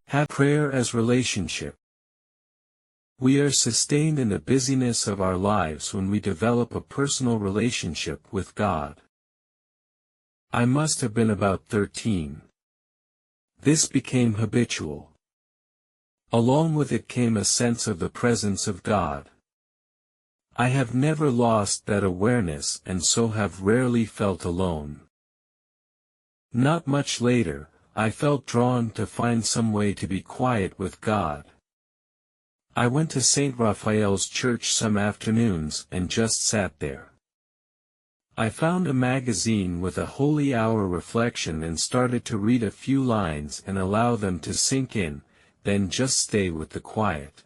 Have prayer as relationship. We are sustained in the busyness of our lives when we develop a personal relationship with God. I must have been about 13. This became habitual. Along with it came a sense of the presence of God. I have never lost that awareness and so have rarely felt alone. Not much later, I felt drawn to find some way to be quiet with God. I went to St. Raphael's church some afternoons and just sat there. I found a magazine with a holy hour reflection and started to read a few lines and allow them to sink in, then just stay with the quiet.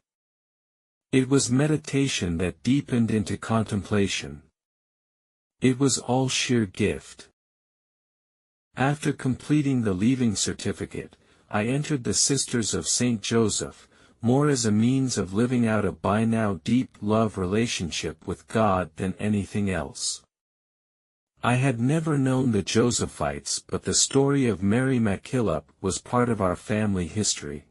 It was meditation that deepened into contemplation. It was all sheer gift. After completing the leaving certificate, I entered the Sisters of St. Joseph, more as a means of living out a by now deep love relationship with God than anything else. I had never known the Josephites, but the story of Mary MacKillop was part of our family history.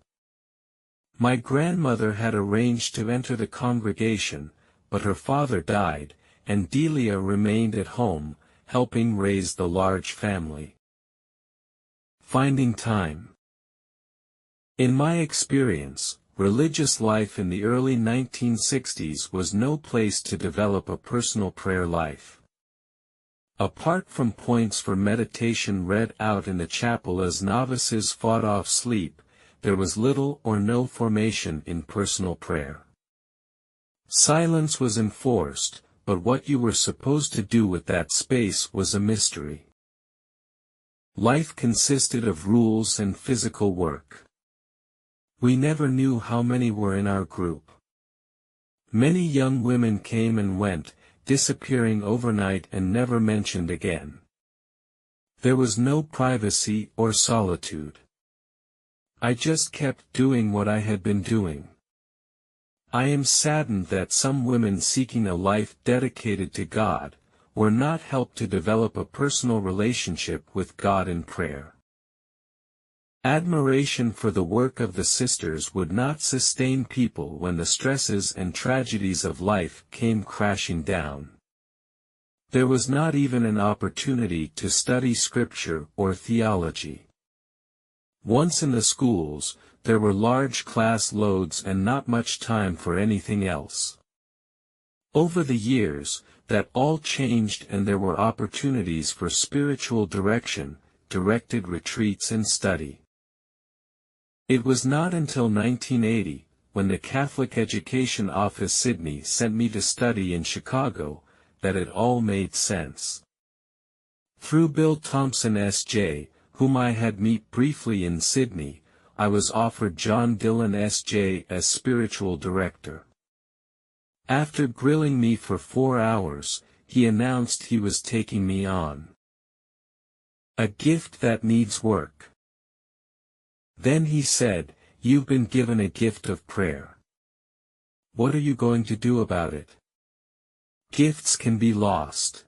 My grandmother had arranged to enter the congregation, but her father died, and Delia remained at home, helping raise the large family. Finding time. In my experience, religious life in the early 1960s was no place to develop a personal prayer life. Apart from points for meditation read out in the chapel as novices fought off sleep, there was little or no formation in personal prayer. Silence was enforced, but what you were supposed to do with that space was a mystery. Life consisted of rules and physical work. We never knew how many were in our group. Many young women came and went, disappearing overnight and never mentioned again. There was no privacy or solitude. I just kept doing what I had been doing. I am saddened that some women seeking a life dedicated to God, were not helped to develop a personal relationship with God in prayer. Admiration for the work of the sisters would not sustain people when the stresses and tragedies of life came crashing down. There was not even an opportunity to study scripture or theology. Once in the schools, there were large class loads and not much time for anything else. Over the years, that all changed and there were opportunities for spiritual direction, directed retreats and study. It was not until 1980, when the Catholic Education Office Sydney sent me to study in Chicago, that it all made sense. Through Bill Thompson S.J., whom I had met briefly in Sydney, I was offered John Dillon S.J. as spiritual director. After grilling me for 4 hours, he announced he was taking me on. A gift that needs work. Then he said, "You've been given a gift of prayer. What are you going to do about it? Gifts can be lost."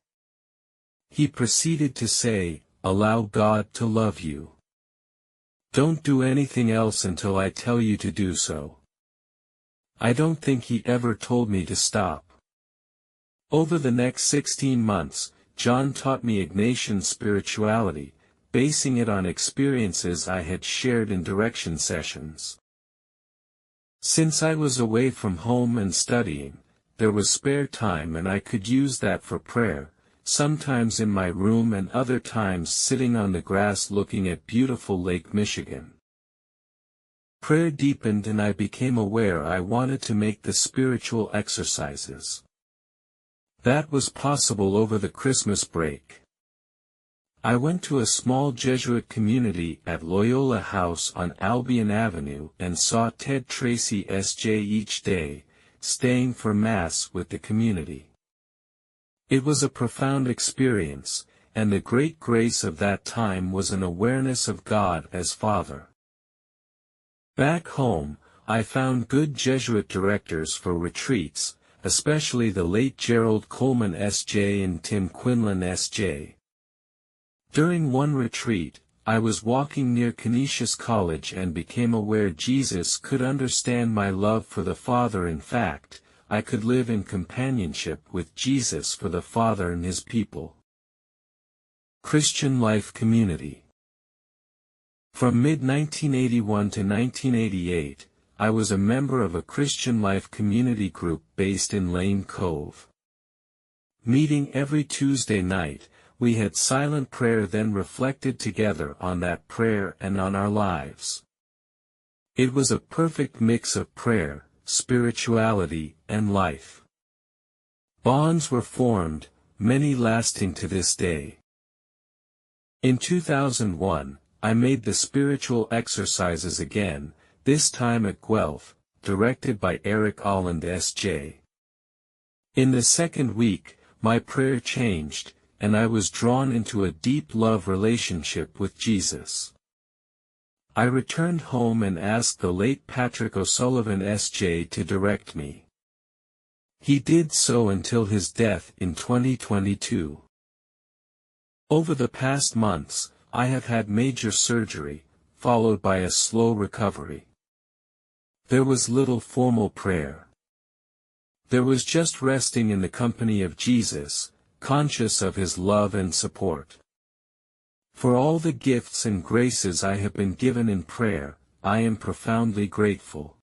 He proceeded to say, "Allow God to love you. Don't do anything else until I tell you to do so." I don't think he ever told me to stop. Over the next 16 months, John taught me Ignatian spirituality, basing it on experiences I had shared in direction sessions. Since I was away from home and studying, there was spare time and I could use that for prayer, sometimes in my room and other times sitting on the grass looking at beautiful Lake Michigan. Prayer deepened and I became aware I wanted to make the spiritual exercises. That was possible over the Christmas break. I went to a small Jesuit community at Loyola House on Albion Avenue and saw Ted Tracy S.J. each day, staying for Mass with the community. It was a profound experience, and the great grace of that time was an awareness of God as Father. Back home, I found good Jesuit directors for retreats, especially the late Gerald Coleman S.J. and Tim Quinlan S.J. During one retreat, I was walking near Canisius College and became aware Jesus could understand my love for the Father. In fact, I could live in companionship with Jesus for the Father and His people. Christian Life Community. From mid-1981 to 1988, I was a member of a Christian Life community group based in Lane Cove. Meeting every Tuesday night, we had silent prayer, then reflected together on that prayer and on our lives. It was a perfect mix of prayer, spirituality, and life. Bonds were formed, many lasting to this day. In 2001, I made the spiritual exercises again, this time at Guelph, directed by Eric Alland S.J. In the second week, my prayer changed, and I was drawn into a deep love relationship with Jesus. I returned home and asked the late Patrick O'Sullivan S.J. to direct me. He did so until his death in 2022. Over the past months, I have had major surgery, followed by a slow recovery. There was little formal prayer. There was just resting in the company of Jesus, conscious of His love and support. For all the gifts and graces I have been given in prayer, I am profoundly grateful.